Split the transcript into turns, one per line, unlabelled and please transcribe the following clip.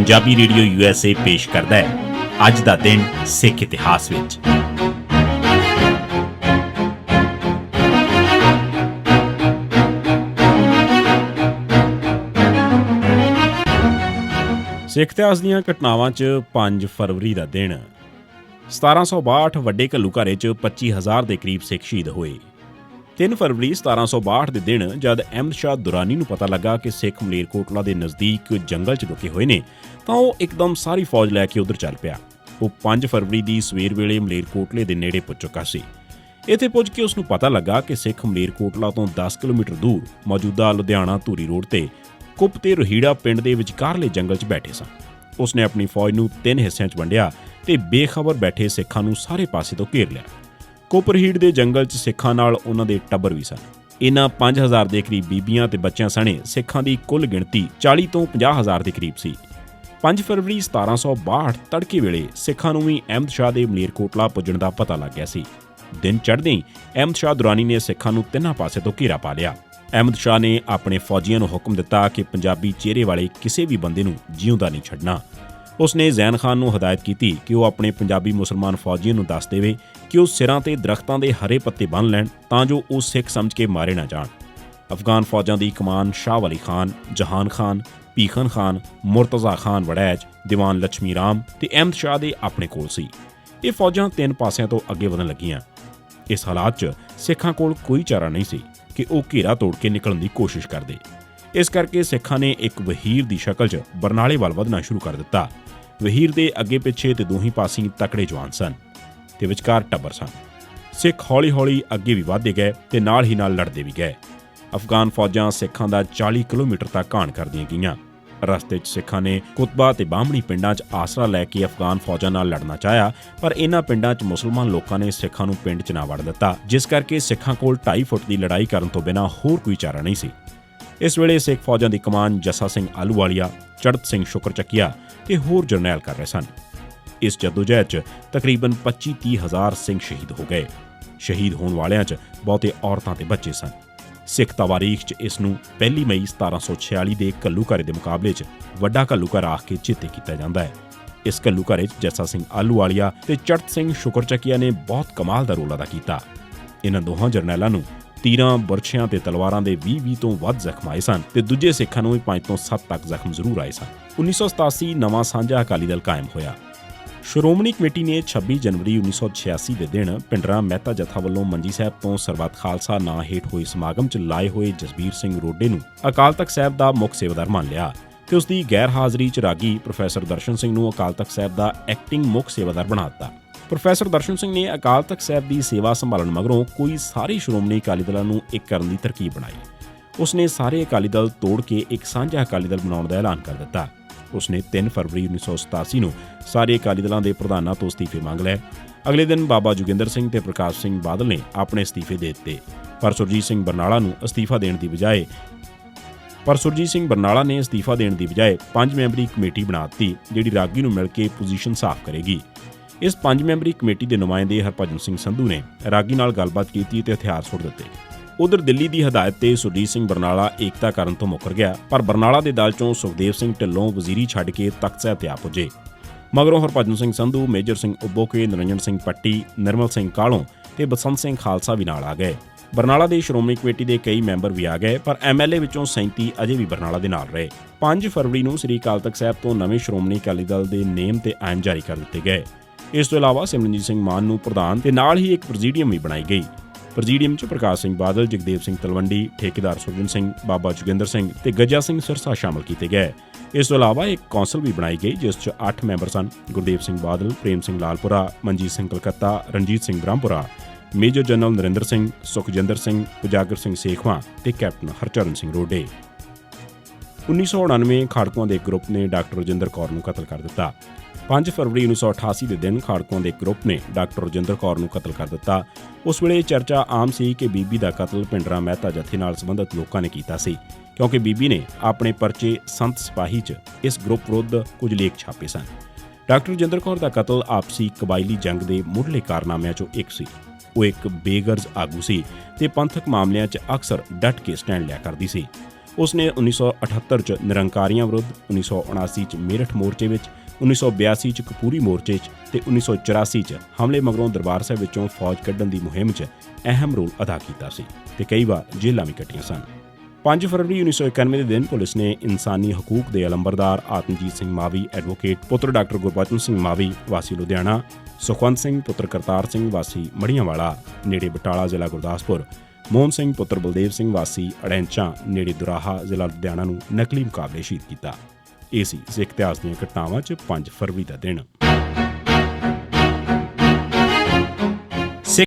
Punjabi radio USA ਪੇਸ਼ ਕਰਦਾ ਹੈ ਅੱਜ ਦਾ ਦਿਨ ਸਿੱਖ ਇਤਿਹਾਸ ਵਿੱਚ। ਸਿੱਖ ਇਤਿਹਾਸ ਦੀਆਂ ਘਟਨਾਵਾਂ 'ਚ 5 ਫਰਵਰੀ ਦਾ ਦਿਨ 1762 ਵੱਡੇ ਘੱਲੂਘਾਰੇ 'ਚ 25,000 ਦੇ ਕਰੀਬ ਸਿੱਖ ਸ਼ਹੀਦ ਹੋਏ। 3 ਫਰਵਰੀ 1762 ਦੇ ਦਿਨ ਜਦ ਅਹਿਮਦ ਸ਼ਾਹ ਦੁਰਾਨੀ ਨੂੰ ਪਤਾ ਲੱਗਾ ਕਿ ਸਿੱਖ ਮਲੇਰਕੋਟਲਾ ਦੇ ਨਜ਼ਦੀਕ ਜੰਗਲ 'ਚ ਲੁਕੇ ਹੋਏ ਨੇ ਤਾਂ ਉਹ ਇੱਕਦਮ ਸਾਰੀ ਫੌਜ ਲੈ ਕੇ ਉੱਧਰ ਚੱਲ ਪਿਆ। ਉਹ 5 ਫਰਵਰੀ ਦੀ ਸਵੇਰ ਵੇਲੇ ਮਲੇਰਕੋਟਲੇ ਦੇ ਨੇੜੇ ਪੁੱਜ ਚੁੱਕਾ ਸੀ। ਇੱਥੇ ਪੁੱਜ ਕੇ ਉਸ ਨੂੰ ਪਤਾ ਲੱਗਾ ਕਿ ਸਿੱਖ ਮਲੇਰਕੋਟਲਾ ਤੋਂ 10 ਕਿਲੋਮੀਟਰ ਦੂਰ ਮੌਜੂਦਾ ਲੁਧਿਆਣਾ ਧੂਰੀ ਰੋਡ ਤੇ ਕੁੱਪ ਤੇ ਰੋਹੀੜਾ ਪਿੰਡ ਦੇ ਵਿਚਕਾਰਲੇ ਜੰਗਲ 'ਚ ਬੈਠੇ ਸਨ। ਉਸਨੇ ਆਪਣੀ ਫੌਜ ਨੂੰ 3 ਹਿੱਸਿਆਂ 'ਚ ਵੰਡਿਆ ਤੇ ਬੇਖਬਰ ਬੈਠੇ ਸਿੱਖਾਂ ਨੂੰ ਸਾਰੇ ਪਾਸੇ ਤੋਂ ਘੇਰ ਲਿਆ। ਕੁੱਪ ਰਹੀੜ ਦੇ ਜੰਗਲ 'ਚ ਸਿੱਖਾਂ ਨਾਲ ਉਹਨਾਂ ਦੇ ਟੱਬਰ ਵੀ ਸਨ। ਇਹਨਾਂ 5,000 ਦੇ ਕਰੀਬ ਬੀਬੀਆਂ ਤੇ ਬੱਚਿਆਂ ਸਣੇ ਸਿੱਖਾਂ ਦੀ ਕੁੱਲ ਗਿਣਤੀ 40 ਤੋਂ 50,000 ਦੇ ਕਰੀਬ ਸੀ। 5 ਫਰਵਰੀ 1762 ਤੜਕੇ ਵੇਲੇ ਸਿੱਖਾਂ ਨੂੰ ਵੀ ਅਹਿਮਦ ਸ਼ਾਹ ਦੇ ਮਲੇਰਕੋਟਲਾ ਪੁੱਜਣ ਦਾ ਪਤਾ ਲੱਗ ਗਿਆ ਸੀ। ਦਿਨ ਚੜ੍ਹਦੇ ਹੀ ਅਹਿਮਦ ਸ਼ਾਹ ਦੁਰਾਨੀ ਨੇ ਸਿੱਖਾਂ ਨੂੰ 3 ਪਾਸੇ ਤੋਂ ਘੇਰਾ ਪਾ ਲਿਆ। ਅਹਿਮਦ ਸ਼ਾਹ ਨੇ ਆਪਣੇ ਫੌਜੀਆਂ ਨੂੰ ਹੁਕਮ ਦਿੱਤਾ ਕਿ ਪੰਜਾਬੀ ਚਿਹਰੇ ਵਾਲੇ ਕਿਸੇ ਵੀ ਬੰਦੇ ਨੂੰ ਜਿਉਂਦਾ ਨਹੀਂ ਛੱਡਣਾ। ਉਸਨੇ ਜ਼ੈਨ ਖਾਨ ਨੂੰ ਹਦਾਇਤ ਕੀਤੀ ਕਿ ਉਹ ਆਪਣੇ ਪੰਜਾਬੀ ਮੁਸਲਮਾਨ ਫੌਜੀਆਂ ਨੂੰ ਦੱਸ ਦੇਵੇ ਕਿ ਉਹ ਸਿਰਾਂ ਤੇ ਦਰਖਤਾਂ ਦੇ ਹਰੇ ਪੱਤੇ ਬੰਨ੍ਹ ਲੈਣ ਤਾਂ ਜੋ ਉਹ ਸਿੱਖ ਸਮਝ ਕੇ ਮਾਰੇ ਨਾ ਜਾਣ। ਅਫਗਾਨ ਫੌਜਾਂ ਦੀ ਕਮਾਨ ਸ਼ਾਹ ਵਲੀ ਖਾਨ, ਜਹਾਨ ਖਾਨ, ਪੀਖਨ ਖਾਨ, ਮੁਰਤਜ਼ਾ ਖਾਨ ਵੜੈਚ, ਦੀਵਾਨ ਲక్ష్ਮੀ ਰਾਮ ਤੇ ਅਹਿਮਦ ਸ਼ਾਹ ਦੇ ਆਪਣੇ ਕੋਲ ਸੀ। ਇਹ ਫੌਜਾਂ 3 ਪਾਸਿਆਂ ਤੋਂ ਅੱਗੇ ਵਧਣ ਲੱਗੀਆਂ। ਇਸ ਹਾਲਾਤ 'ਚ ਸਿੱਖਾਂ ਕੋਲ ਕੋਈ ਚਾਰਾ ਨਹੀਂ ਸੀ ਕਿ ਉਹ ਘੇਰਾ ਤੋੜ ਕੇ ਨਿਕਲਣ ਦੀ ਕੋਸ਼ਿਸ਼ ਕਰਦੇ। ਇਸ ਕਰਕੇ ਸਿੱਖਾਂ ਨੇ ਇੱਕ ਵਹੀਰ ਦੀ ਸ਼ਕਲ 'ਚ ਬਰਨਾਲੇ ਵੱਲ ਵਧਣਾ ਸ਼ੁਰੂ ਕਰ ਦਿੱਤਾ। ਵਹੀਰ ਦੇ ਅੱਗੇ ਪਿੱਛੇ ਤੇ ਦੋਹੀਂ ਪਾਸੀਂ ਤਕੜੇ ਜਵਾਨ ਸਨ ਤੇ ਵਿਚਕਾਰ ਟੱਬਰ ਸਨ। ਸਿੱਖ ਹੌਲੀ-ਹੌਲੀ ਅੱਗੇ ਵੀ ਵਧਦੇ ਗਏ ਤੇ ਨਾਲ ਹੀ ਨਾਲ ਲੜਦੇ ਵੀ ਗਏ। ਅਫਗਾਨ ਫੌਜਾਂ ਸਿੱਖਾਂ ਦਾ 40 ਕਿਲੋਮੀਟਰ ਤੱਕ ਘਾਣ ਕਰਦੀਆਂ ਗਈਆਂ। ਰਸਤੇ 'ਚ ਸਿੱਖਾਂ ਨੇ ਕੁਤਬਾ ਤੇ ਬਾਹਮਣੀ ਪਿੰਡਾਂ 'ਚ ਆਸਰਾ ਲੈ ਕੇ ਅਫਗਾਨ ਫੌਜਾਂ ਨਾਲ ਲੜਨਾ ਚਾਹਿਆ, ਪਰ ਇਹਨਾਂ ਪਿੰਡਾਂ 'ਚ ਮੁਸਲਮਾਨ ਲੋਕਾਂ ਨੇ ਸਿੱਖਾਂ ਨੂੰ ਪਿੰਡ 'ਚ ਨਾ ਵੜ ਦਿੱਤਾ, ਜਿਸ ਕਰਕੇ ਸਿੱਖਾਂ ਕੋਲ 2.5 ਫੁੱਟ ਦੀ ਲੜਾਈ ਕਰਨ ਤੋਂ ਬਿਨਾਂ ਹੋਰ ਕੋਈ ਚਾਰਾ ਨਹੀਂ ਸੀ। ਇਸ ਵੇਲੇ ਸਿੱਖ ਫੌਜਾਂ ਦੀ ਕਮਾਨ ਜੱਸਾ ਸਿੰਘ ਆਹਲੂਵਾਲੀਆ, ਚੜ੍ਹਤ ਸਿੰਘ ਸ਼ੁਕਰਚੱਕੀਆ ਤੇ ਹੋਰ ਜਰਨੈਲ ਕਰ ਰਹੇ ਸਨ। ਇਸ ਜਦੋਜਹਿਦ 'ਚ ਤਕਰੀਬਨ 25-30 ਹਜ਼ਾਰ ਸਿੰਘ ਸ਼ਹੀਦ ਹੋ ਗਏ। ਸ਼ਹੀਦ ਹੋਣ ਵਾਲਿਆਂ 'ਚ ਬਹੁਤੇ ਔਰਤਾਂ ਤੇ ਬੱਚੇ ਸਨ। ਸਿੱਖ ਤਵਾਰੀਖ 'ਚ ਇਸ ਨੂੰ 1 ਮਈ 1746 ਦੇ ਘੱਲੂਘਾਰੇ ਦੇ ਮੁਕਾਬਲੇ 'ਚ ਵੱਡਾ ਘੱਲੂਘਾਰਾ ਆਖ ਕੇ ਚੇਤੇ ਕੀਤਾ ਜਾਂਦਾ ਹੈ। ਇਸ ਘੱਲੂਘਾਰੇ 'ਚ ਜੱਸਾ ਸਿੰਘ ਆਹਲੂਵਾਲੀਆ ਤੇ ਚੜ੍ਹਤ ਸਿੰਘ ਸ਼ੁਕਰਚੱਕੀਆ ਨੇ ਬਹੁਤ ਕਮਾਲ ਦਾ ਰੋਲ ਅਦਾ ਕੀਤਾ। ਇਹਨਾਂ ਦੋਹਾਂ ਜਰਨੈਲਾਂ ਨੂੰ ਤੀਰਾਂ, ਬਰਛਿਆਂ ਤੇ ਤਲਵਾਰਾਂ ਦੇ 20 ਤੋਂ ਵੱਧ ਜ਼ਖਮ ਆਏ ਸਨ ਤੇ ਦੂਜੇ ਸਿੱਖਾਂ ਨੂੰ ਵੀ 5 ਤੋਂ 7 ਤੱਕ ਜ਼ਖਮ ਜ਼ਰੂਰ ਆਏ ਸਨ। 1987 ਨਵਾਂ ਸਾਂਝਾ ਅਕਾਲੀ ਦਲ ਕਾਇਮ ਹੋਇਆ। ਸ਼੍ਰੋਮਣੀ ਕਮੇਟੀ ਨੇ 26 ਜਨਵਰੀ 1986 ਦੇ ਦਿਨ ਪਿੰਡਰਾਂ ਮਹਿਤਾ ਜਥਾ ਵੱਲੋਂ ਮੰਜੀ ਸਾਹਿਬ ਤੋਂ ਸਰਬੱਤ ਖਾਲਸਾ ਨਾਂ ਹੇਠ ਹੋਏ ਸਮਾਗਮ 'ਚ ਲਾਏ ਹੋਏ ਜਸਬੀਰ ਸਿੰਘ ਰੋਡੇ ਨੂੰ ਅਕਾਲ ਤਖ਼ਤ ਸਾਹਿਬ ਦਾ ਮੁੱਖ ਸੇਵਾਦਾਰ ਮੰਨ ਲਿਆ ਤੇ ਉਸ ਦੀ ਗੈਰ ਹਾਜ਼ਰੀ 'ਚ ਰਾਗੀ ਪ੍ਰੋਫੈਸਰ ਦਰਸ਼ਨ ਸਿੰਘ ਨੂੰ ਅਕਾਲ ਤਖ਼ਤ ਸਾਹਿਬ ਦਾ ਐਕਟਿੰਗ ਮੁੱਖ ਸੇਵਾਦਾਰ ਬਣਾ ਦਿੱਤਾ। ਪ੍ਰੋਫੈਸਰ ਦਰਸ਼ਨ ਸਿੰਘ ਨੇ ਅਕਾਲ ਤਖ਼ਤ ਸਾਹਿਬ ਦੀ ਸੇਵਾ ਸੰਭਾਲਣ ਮਗਰੋਂ ਕੋਈ ਸਾਰੇ ਸ਼੍ਰੋਮਣੀ ਅਕਾਲੀ ਦਲਾਂ ਨੂੰ ਇੱਕ ਕਰਨ ਦੀ ਤਰਕੀਬ ਬਣਾਈ। ਉਸਨੇ ਸਾਰੇ ਅਕਾਲੀ ਦਲ ਤੋੜ ਕੇ ਇੱਕ ਸਾਂਝਾ ਅਕਾਲੀ ਦਲ ਬਣਾਉਣ ਦਾ ਐਲਾਨ ਕਰ ਦਿੱਤਾ। ਉਸਨੇ 3 ਫਰਵਰੀ 1987 ਨੂੰ ਸਾਰੇ ਅਕਾਲੀ ਦਲਾਂ ਦੇ ਪ੍ਰਧਾਨਾਂ ਤੋਂ ਅਸਤੀਫੇ ਮੰਗ ਲਏ। ਅਗਲੇ ਦਿਨ ਬਾਬਾ ਜੋਗਿੰਦਰ ਸਿੰਘ ਤੇ ਪ੍ਰਕਾਸ਼ ਸਿੰਘ ਬਾਦਲ ਨੇ ਆਪਣੇ ਅਸਤੀਫੇ ਦੇ ਦਿੱਤੇ, ਪਰ ਸੁਰਜੀਤ ਸਿੰਘ ਬਰਨਾਲਾ ਨੇ ਅਸਤੀਫਾ ਦੇਣ ਦੀ ਬਜਾਏ 5 ਮੈਂਬਰੀ ਕਮੇਟੀ ਬਣਾ ਦਿੱਤੀ, ਜਿਹੜੀ ਰਾਗੀ ਨੂੰ ਮਿਲ ਕੇ ਪੋਜੀਸ਼ਨ ਸਾਫ਼ ਕਰੇਗੀ। ਇਸ 5 ਮੈਂਬਰੀ ਕਮੇਟੀ ਦੇ ਨੁਮਾਇੰਦੇ ਹਰਭਜਨ ਸਿੰਘ ਸੰਧੂ ਨੇ ਰਾਗੀ ਨਾਲ ਗੱਲਬਾਤ ਕੀਤੀ ਤੇ ਹਥਿਆਰ ਸੁੱਟ ਦਿੱਤੇ। ਉਧਰ ਦਿੱਲੀ ਦੀ ਹਦਾਇਤ ਤੇ ਸੁਰਜੀਤ ਸਿੰਘ ਬਰਨਾਲਾ ਏਕਤਾ ਕਰਨ ਤੋਂ ਮੁੱਕਰ ਗਿਆ, ਪਰ ਬਰਨਾਲਾ ਦੇ ਦਲ 'ਚੋਂ ਸੁਖਦੇਵ ਸਿੰਘ ਢਿੱਲੋਂ ਵਜ਼ੀਰੀ ਛੱਡ ਕੇ ਤਖ਼ਤ ਸਾਹਿਬ ਤੇ ਆ ਪੁੱਜੇ। ਮਗਰੋਂ ਹਰਭਜਨ ਸਿੰਘ ਸੰਧੂ, ਮੇਜਰ ਸਿੰਘ ਉਬੋਕੇ, ਨਿਰੰਜਨ ਸਿੰਘ ਪੱਟੀ, ਨਿਰਮਲ ਸਿੰਘ ਕਾਲੋਂ ਤੇ ਬਸੰਤ ਸਿੰਘ ਖਾਲਸਾ ਵੀ ਨਾਲ ਆ ਗਏ। ਬਰਨਾਲਾ ਦੀ ਸ਼੍ਰੋਮਣੀ ਕਮੇਟੀ ਦੇ ਕਈ ਮੈਂਬਰ ਵੀ ਆ ਗਏ, ਪਰ MLA ਵਿੱਚੋਂ 37 ਅਜੇ ਵੀ ਬਰਨਾਲਾ ਦੇ ਨਾਲ ਰਹੇ। 5 ਫਰਵਰੀ ਨੂੰ ਸ੍ਰੀ ਅਕਾਲ ਤਖ਼ਤ ਸਾਹਿਬ ਤੋਂ ਨਵੇਂ ਸ਼੍ਰੋਮਣੀ ਅਕਾਲੀ ਦਲ ਦੇ ਨੇਮ ਤੇ ਆਇਨ ਜਾਰੀ ਕਰ ਦਿੱਤੇ ਗਏ। ਇਸ ਤੋਂ ਇਲਾਵਾ ਸਿਮਰਨਜੀਤ ਸਿੰਘ ਮਾਨ ਨੂੰ ਪ੍ਰਧਾਨ ਤੇ ਨਾਲ ਹੀ ਇੱਕ ਪ੍ਰੈਜ਼ੀਡੀਅਮ ਵੀ ਬਣਾਈ ਗਈ। ਪ੍ਰੈਜ਼ੀਡੀਅਮ 'ਚ ਪ੍ਰਕਾਸ਼ ਸਿੰਘ ਬਾਦਲ, ਜਗਦੇਵ ਸਿੰਘ ਤਲਵੰਡੀ, ਠੇਕੇਦਾਰ ਸੁਰਜਨ ਸਿੰਘ, ਬਾਬਾ ਜੋਗਿੰਦਰ ਸਿੰਘ ਤੇ ਗੱਜਾ ਸਿੰਘ ਸਿਰਸਾ ਸ਼ਾਮਲ ਕੀਤੇ ਗਏ। ਇਸ ਤੋਂ ਇਲਾਵਾ ਇੱਕ ਕੌਂਸਲ ਵੀ ਬਣਾਈ ਗਈ, ਜਿਸ 'ਚ 8 ਮੈਂਬਰ ਸਨ। ਗੁਰਦੇਵ ਸਿੰਘ ਬਾਦਲ, ਪ੍ਰੇਮ ਸਿੰਘ ਲਾਲਪੁਰਾ, ਮਨਜੀਤ ਸਿੰਘ ਕਲਕੱਤਾ, ਰਣਜੀਤ ਸਿੰਘ ਬ੍ਰਹਮਪੁਰਾ, ਮੇਜਰ ਜਨਰਲ ਨਰਿੰਦਰ ਸਿੰਘ, ਸੁਖਜਿੰਦਰ ਸਿੰਘ, ਉਜਾਗਰ ਸਿੰਘ ਸੇਖਵਾਂ ਤੇ ਕੈਪਟਨ ਹਰਚਰਨ ਸਿੰਘ ਰੋਡੇ। 1999 ਖਾੜਕੂਆਂ ਦੇ ਗਰੁੱਪ ਨੇ ਡਾਕਟਰ ਰਜਿੰਦਰ ਕੌਰ ਨੂੰ ਕਤਲ ਕਰ ਦਿੱਤਾ। 5 ਫਰਵਰੀ 1988 ਦੇ ਦਿਨ ਖਾੜਕੂਆਂ ਦੇ ਗਰੁੱਪ ਨੇ ਡਾਕਟਰ ਰਜਿੰਦਰ ਕੌਰ ਨੂੰ ਕਤਲ ਕਰ ਦਿੱਤਾ। ਉਸ ਵੇਲੇ ਚਰਚਾ ਆਮ ਸੀ ਕਿ ਬੀਬੀ ਦਾ ਕਤਲ ਪਿੰਡਰਾਂ ਮਹਿਤਾ ਜਥੇ ਨਾਲ ਸੰਬੰਧਿਤ ਲੋਕਾਂ ਨੇ ਕੀਤਾ ਸੀ, ਕਿਉਂਕਿ ਬੀਬੀ ਨੇ ਆਪਣੇ ਪਰਚੇ ਸੰਤ ਸਿਪਾਹੀ 'ਚ ਇਸ ਗਰੁੱਪ ਵਿਰੁੱਧ ਕੁਝ ਲੇਖ ਛਾਪੇ ਸਨ। ਡਾਕਟਰ ਰਜਿੰਦਰ ਕੌਰ ਦਾ ਕਤਲ ਆਪਸੀ ਕਬਾਇਲੀ ਜੰਗ ਦੇ ਮੁੱਢਲੇ ਕਾਰਨਾਮਿਆਂ 'ਚੋਂ ਇੱਕ ਸੀ। ਉਹ ਇੱਕ ਬੇਗਰਜ਼ ਆਗੂ ਸੀ ਤੇ ਪੰਥਕ ਮਾਮਲਿਆਂ 'ਚ ਅਕਸਰ ਡਟ ਕੇ ਸਟੈਂਡ ਲਿਆ ਕਰਦੀ ਸੀ। ਉਸਨੇ 1978 'ਚ ਨਿਰੰਕਾਰੀਆਂ ਵਿਰੁੱਧ, 1979 'ਚ ਮੇਰਠ ਮੋਰਚੇ ਵਿੱਚ, 1982 'ਚ ਕਪੂਰੀ ਮੋਰਚੇ 'ਚ ਤੇ 1984 'ਚ ਹਮਲੇ ਮਗਰੋਂ ਦਰਬਾਰ ਸਾਹਿਬ ਵਿੱਚੋਂ ਫੌਜ ਕੱਢਣ ਦੀ ਮੁਹਿੰਮ 'ਚ ਅਹਿਮ ਰੋਲ ਅਦਾ ਕੀਤਾ ਸੀ ਤੇ ਕਈ ਵਾਰ ਜੇਲ੍ਹਾਂ ਵੀ ਕੱਟੀਆਂ ਸਨ। 5 ਫਰਵਰੀ 1991 ਦੇ ਦਿਨ ਪੁਲਿਸ ਨੇ ਇਨਸਾਨੀ ਹਕੂਕ ਦੇ ਅਲੰਬਰਦਾਰ ਆਤਮਜੀਤ ਸਿੰਘ ਮਾਵੀ, ਐਡਵੋਕੇਟ ਪੁੱਤਰ ਡਾਕਟਰ ਗੁਰਬਚਨ ਸਿੰਘ ਮਾਵੀ ਵਾਸੀ ਲੁਧਿਆਣਾ, ਸੁਖਵੰਤ ਸਿੰਘ ਪੁੱਤਰ ਕਰਤਾਰ ਸਿੰਘ ਵਾਸੀ ਮੜੀਆਂਵਾਲਾ ਨੇੜੇ ਬਟਾਲਾ ਜ਼ਿਲ੍ਹਾ ਗੁਰਦਾਸਪੁਰ, ਮੋਹਨ ਸਿੰਘ ਪੁੱਤਰ ਬਲਦੇਵ ਸਿੰਘ ਵਾਸੀ ਅੜੈਂਚਾਂ ਨੇੜੇ ਦੁਰਾਹਾ ਜ਼ਿਲ੍ਹਾ ਲੁਧਿਆਣਾ ਨੂੰ ਨਕਲੀ ਮੁਕਾਬਲੇ ਸ਼ਹੀਦ ਕੀਤਾ। ਇਹ ਸੀ ਸਿੱਖ ਇਤਿਹਾਸ ਦੀਆਂ ਘਟਨਾਵਾਂ 'ਚ 5 ਫਰਵਰੀ ਦਾ ਦਿਨ।